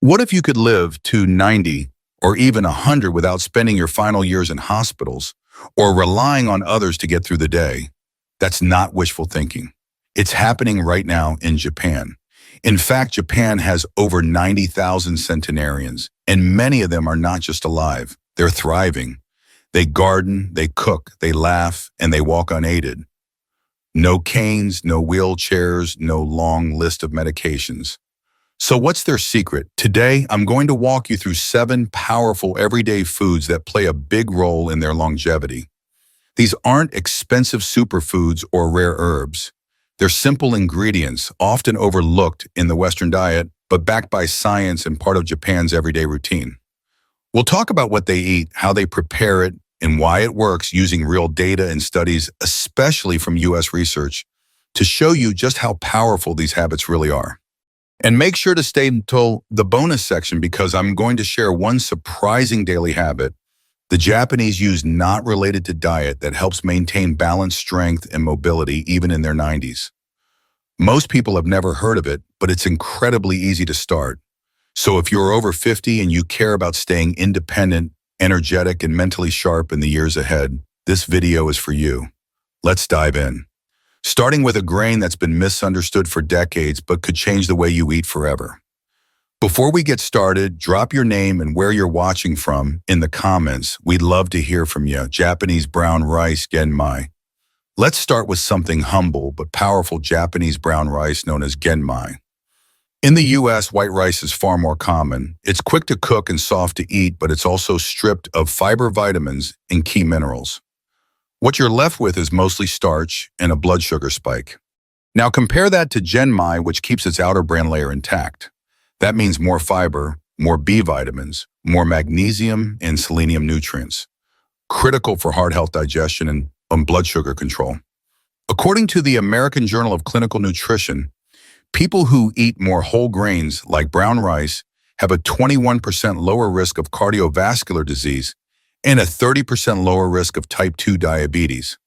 What if you could live to 90 or even 100 without spending your final years in hospitals or relying on others to get through the day? That's not wishful thinking. It's happening right now in Japan. In fact, Japan has over 90,000 centenarians, and many of them are not just alive, they're thriving. They garden, they cook, they laugh, and they walk unaided. No canes, no wheelchairs, no long list of medications. So what's their secret? Today, I'm going to walk you through 7 powerful everyday foods that play a big role in their longevity. These aren't expensive superfoods or rare herbs. They're simple ingredients, often overlooked in the Western diet, but backed by science and part of Japan's everyday routine. We'll talk about what they eat, how they prepare it, and why it works using real data and studies, especially from US research, to show you just how powerful these habits really are. And make sure to stay until the bonus section because I'm going to share one surprising daily habit the Japanese use not related to diet that helps maintain balance, strength, and mobility even in their 90s. Most people have never heard of it, but it's incredibly easy to start. So if you're over 50 and you care about staying independent, energetic, and mentally sharp in the years ahead, this video is for you. Let's dive in. Starting with a grain that's been misunderstood for decades but could change the way you eat forever. Before we get started, drop your name and where you're watching from in the comments. We'd love to hear from you. Japanese brown rice, genmai. Let's start with something humble but powerful Japanese brown rice known as genmai. In the US, white rice is far more common. It's quick to cook and soft to eat, but it's also stripped of fiber, vitamins, and key minerals. What you're left with is mostly starch and a blood sugar spike. Now compare that to genmai, which keeps its outer bran layer intact. That means more fiber, more B vitamins, more magnesium and selenium nutrients, critical for heart health, digestion, and blood sugar control. According to the American Journal of Clinical Nutrition, people who eat more whole grains like brown rice have a 21% lower risk of cardiovascular disease and a 30% lower risk of type 2 diabetes.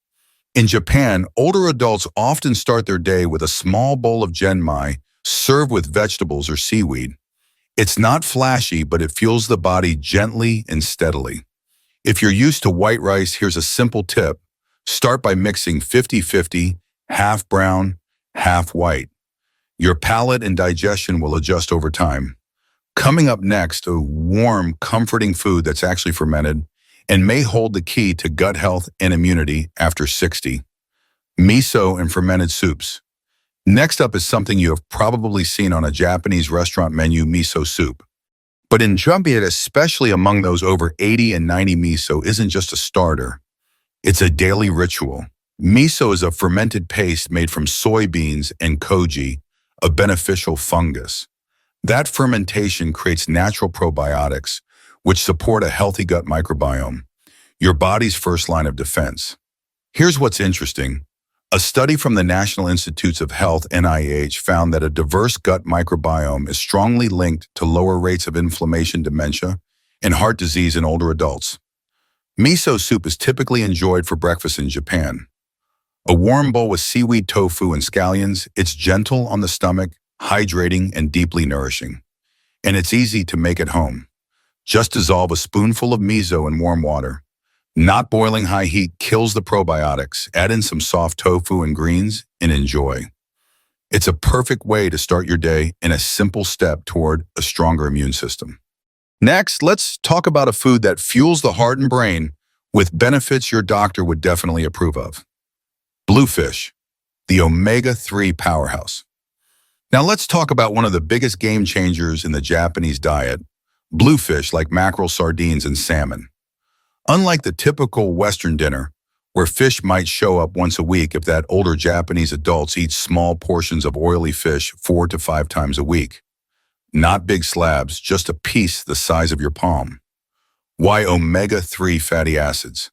In Japan, older adults often start their day with a small bowl of genmai served with vegetables or seaweed. It's not flashy, but it fuels the body gently and steadily. If you're used to white rice, here's a simple tip. Start by mixing 50-50, half brown, half white. Your palate and digestion will adjust over time. Coming up next, a warm, comforting food that's actually fermented and may hold the key to gut health and immunity after 60. Miso and fermented soups. Next up is something you have probably seen on a Japanese restaurant menu, miso soup. But in Japan, especially among those over 80 and 90, miso isn't just a starter. It's a daily ritual. Miso is a fermented paste made from soybeans and koji, a beneficial fungus. That fermentation creates natural probiotics, which support a healthy gut microbiome, your body's first line of defense. Here's what's interesting. A study from the National Institutes of Health, NIH, found that a diverse gut microbiome is strongly linked to lower rates of inflammation, dementia, and heart disease in older adults. Miso soup is typically enjoyed for breakfast in Japan. A warm bowl with seaweed, tofu, and scallions, it's gentle on the stomach, hydrating, and deeply nourishing. And it's easy to make at home. Just dissolve a spoonful of miso in warm water. Not boiling, high heat kills the probiotics. Add in some soft tofu and greens and enjoy. It's a perfect way to start your day and a simple step toward a stronger immune system. Next, let's talk about a food that fuels the heart and brain with benefits your doctor would definitely approve of. Bluefish, the omega-3 powerhouse. Now let's talk about one of the biggest game changers in the Japanese diet, bluefish like mackerel, sardines, and salmon. Unlike the typical Western dinner, where fish might show up once a week if that older Japanese adults eat small portions of oily fish 4 to 5 times a week. Not big slabs, just a piece the size of your palm. Why omega-3 fatty acids?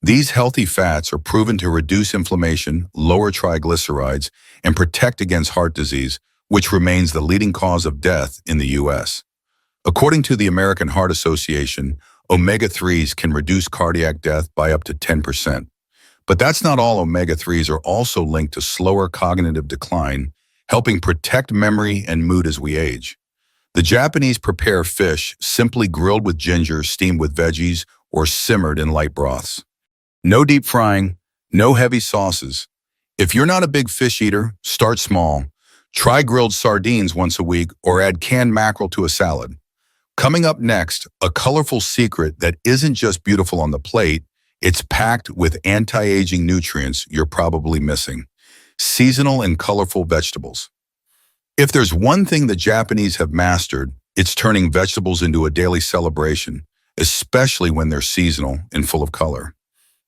These healthy fats are proven to reduce inflammation, lower triglycerides, and protect against heart disease, which remains the leading cause of death in the US. According to the American Heart Association, omega-3s can reduce cardiac death by up to 10%. But that's not all. Omega-3s are also linked to slower cognitive decline, helping protect memory and mood as we age. The Japanese prepare fish simply grilled with ginger, steamed with veggies, or simmered in light broths. No deep frying, no heavy sauces. If you're not a big fish eater, start small. Try grilled sardines once a week or add canned mackerel to a salad. Coming up next, a colorful secret that isn't just beautiful on the plate, it's packed with anti-aging nutrients you're probably missing. Seasonal and colorful vegetables. If there's one thing the Japanese have mastered, it's turning vegetables into a daily celebration, especially when they're seasonal and full of color.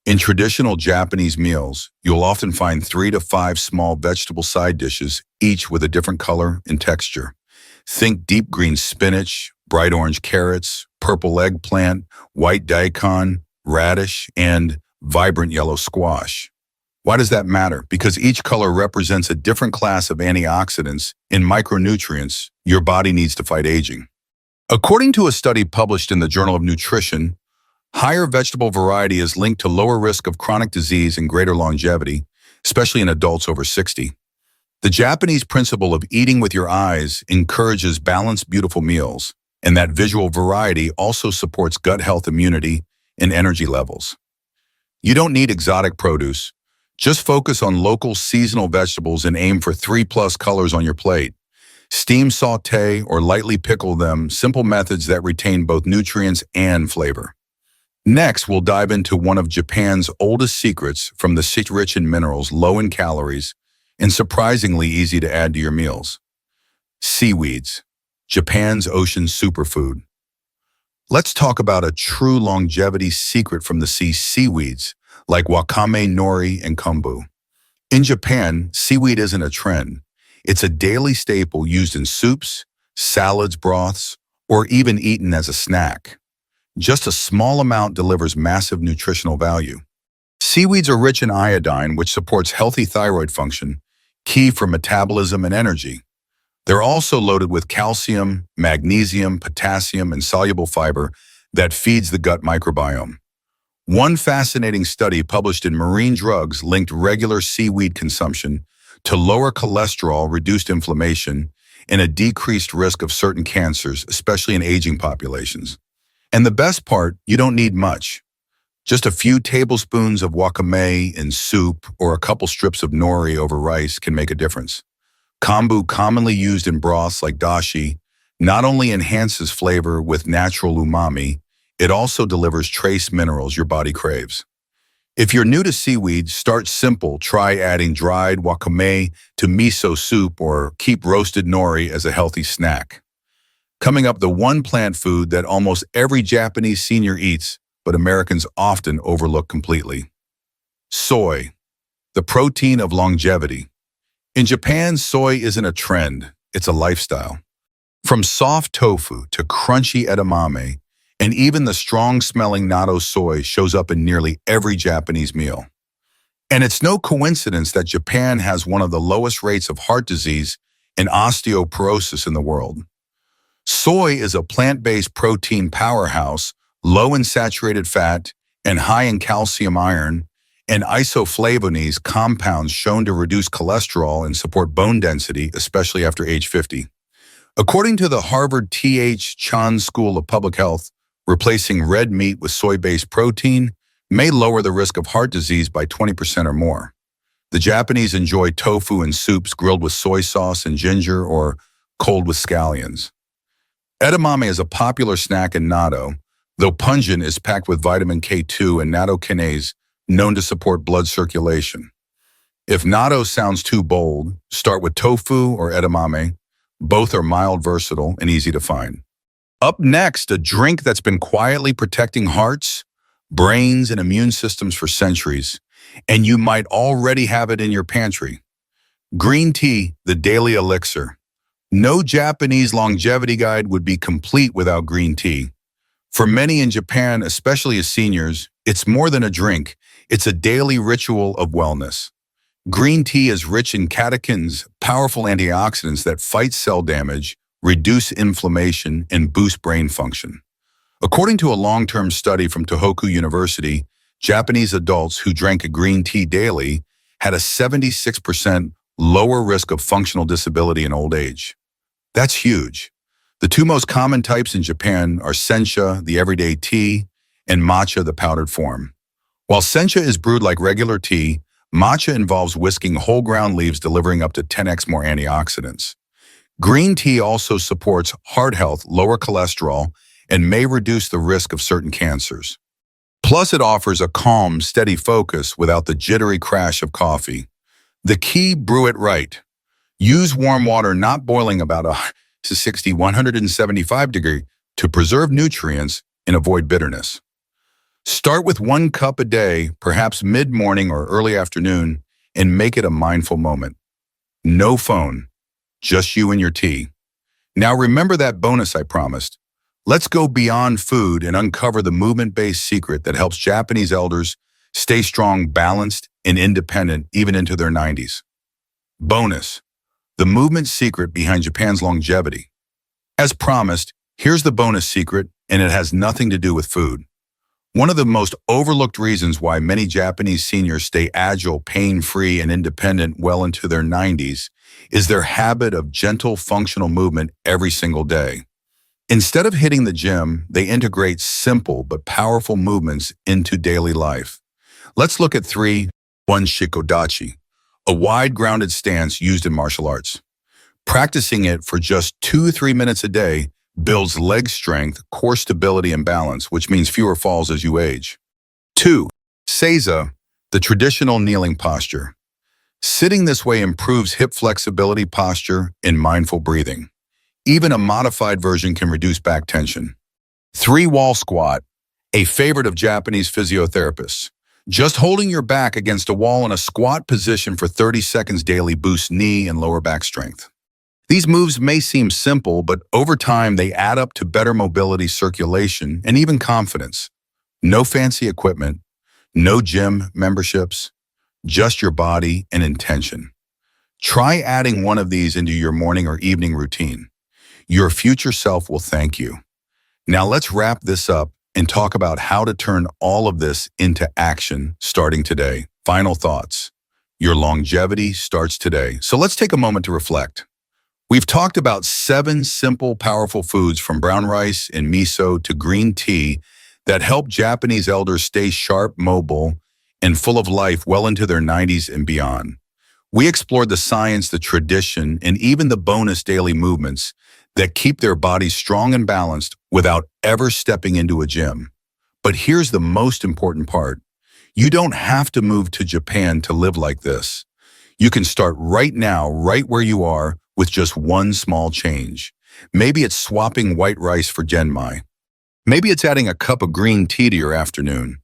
In traditional Japanese meals, you'll often find 3 to 5 small vegetable side dishes, each with a different color and texture. Think deep green spinach, bright orange carrots, purple eggplant, white daikon, radish, and vibrant yellow squash. Why does that matter? Because each color represents a different class of antioxidants and micronutrients your body needs to fight aging. According to a study published in the Journal of Nutrition, higher vegetable variety is linked to lower risk of chronic disease and greater longevity, especially in adults over 60. The Japanese principle of eating with your eyes encourages balanced, beautiful meals, and that visual variety also supports gut health, immunity, and energy levels. You don't need exotic produce. Just focus on local seasonal vegetables and aim for 3+ colors on your plate. Steam, saute, or lightly pickle them, simple methods that retain both nutrients and flavor. Next, we'll dive into one of Japan's oldest secrets from the sea rich in minerals, low in calories, and surprisingly easy to add to your meals. Seaweeds, Japan's ocean superfood. Let's talk about a true longevity secret from the sea: seaweeds, like wakame, nori, and kombu. In Japan, seaweed isn't a trend. It's a daily staple used in soups, salads, broths, or even eaten as a snack. Just a small amount delivers massive nutritional value. Seaweeds are rich in iodine, which supports healthy thyroid function, key for metabolism and energy. They're also loaded with calcium, magnesium, potassium, and soluble fiber that feeds the gut microbiome. One fascinating study published in Marine Drugs linked regular seaweed consumption to lower cholesterol, reduced inflammation, and a decreased risk of certain cancers, especially in aging populations. And the best part, you don't need much. Just a few tablespoons of wakame in soup or a couple strips of nori over rice can make a difference. Kombu, commonly used in broths like dashi, not only enhances flavor with natural umami, it also delivers trace minerals your body craves. If you're new to seaweed, start simple. Try adding dried wakame to miso soup or keep roasted nori as a healthy snack. Coming up, the one plant food that almost every Japanese senior eats, but Americans often overlook completely. Soy, the protein of longevity. In Japan, soy isn't a trend, it's a lifestyle. From soft tofu to crunchy edamame, and even the strong-smelling natto soy shows up in nearly every Japanese meal. And it's no coincidence that Japan has one of the lowest rates of heart disease and osteoporosis in the world. Soy is a plant-based protein powerhouse, low in saturated fat and high in calcium, iron, and isoflavones, compounds shown to reduce cholesterol and support bone density, especially after age 50. According to the Harvard T.H. Chan School of Public Health, replacing red meat with soy-based protein may lower the risk of heart disease by 20% or more. The Japanese enjoy tofu in soups grilled with soy sauce and ginger or cold with scallions. Edamame is a popular snack in natto, though pungent, is packed with vitamin K2 and nattokinase, known to support blood circulation. If natto sounds too bold, start with tofu or edamame. Both are mild, versatile, and easy to find. Up next, a drink that's been quietly protecting hearts, brains, and immune systems for centuries, and you might already have it in your pantry. Green tea, the daily elixir. No Japanese longevity guide would be complete without green tea. For many in Japan, especially as seniors, it's more than a drink. It's a daily ritual of wellness. Green tea is rich in catechins, powerful antioxidants that fight cell damage, reduce inflammation, and boost brain function. According to a long-term study from Tohoku University, Japanese adults who drank a green tea daily had a 76% lower risk of functional disability in old age. That's huge. The two most common types in Japan are sencha, the everyday tea, and matcha, the powdered form. While sencha is brewed like regular tea, matcha involves whisking whole ground leaves, delivering up to 10x more antioxidants. Green tea also supports heart health, lower cholesterol, and may reduce the risk of certain cancers. Plus, it offers a calm, steady focus without the jittery crash of coffee. The key: brew it right. Use warm water, not boiling, about 175 degree to preserve nutrients and avoid bitterness. Start with 1 cup a day, perhaps mid-morning or early afternoon, and make it a mindful moment. No phone, just you and your tea. Now remember that bonus I promised. Let's go beyond food and uncover the movement-based secret that helps Japanese elders stay strong, balanced, and independent even into their 90s. Bonus: the movement secret behind Japan's longevity. As promised, here's the bonus secret, and it has nothing to do with food. One of the most overlooked reasons why many Japanese seniors stay agile, pain-free, and independent well into their 90s is their habit of gentle, functional movement every single day. Instead of hitting the gym, they integrate simple but powerful movements into daily life. Let's look at 3. 1. Shikodachi, a wide, grounded stance used in martial arts. Practicing it for just 2-3 minutes a day builds leg strength, core stability, and balance, which means fewer falls as you age. 2. Seiza, the traditional kneeling posture. Sitting this way improves hip flexibility, posture, and mindful breathing. Even a modified version can reduce back tension. 3. Wall squat, a favorite of Japanese physiotherapists. Just holding your back against a wall in a squat position for 30 seconds daily boosts knee and lower back strength. These moves may seem simple, but over time they add up to better mobility, circulation, and even confidence. No fancy equipment, no gym memberships, just your body and intention. Try adding one of these into your morning or evening routine. Your future self will thank you. Now let's wrap this up and talk about how to turn all of this into action starting today. Final thoughts. Your longevity starts today. So let's take a moment to reflect. We've talked about 7 simple, powerful foods, from brown rice and miso to green tea, that help Japanese elders stay sharp, mobile, and full of life well into their 90s and beyond. We explored the science, the tradition, and even the bonus daily movements that keep their bodies strong and balanced without ever stepping into a gym. But here's the most important part. You don't have to move to Japan to live like this. You can start right now, right where you are, with just one small change. Maybe it's swapping white rice for genmai. Maybe it's adding a cup of green tea to your afternoon.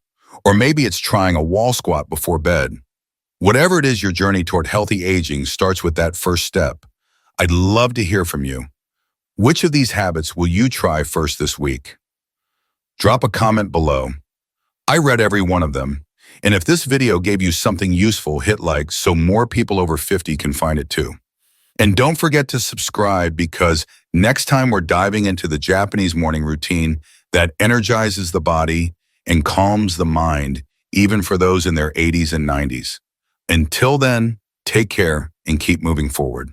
Or maybe it's trying a wall squat before bed. Whatever it is, your journey toward healthy aging starts with that first step. I'd love to hear from you. Which of these habits will you try first this week? Drop a comment below. I read every one of them. And if this video gave you something useful, hit like so more people over 50 can find it too. And don't forget to subscribe, because next time we're diving into the Japanese morning routine that energizes the body and calms the mind, even for those in their 80s and 90s. Until then, take care and keep moving forward.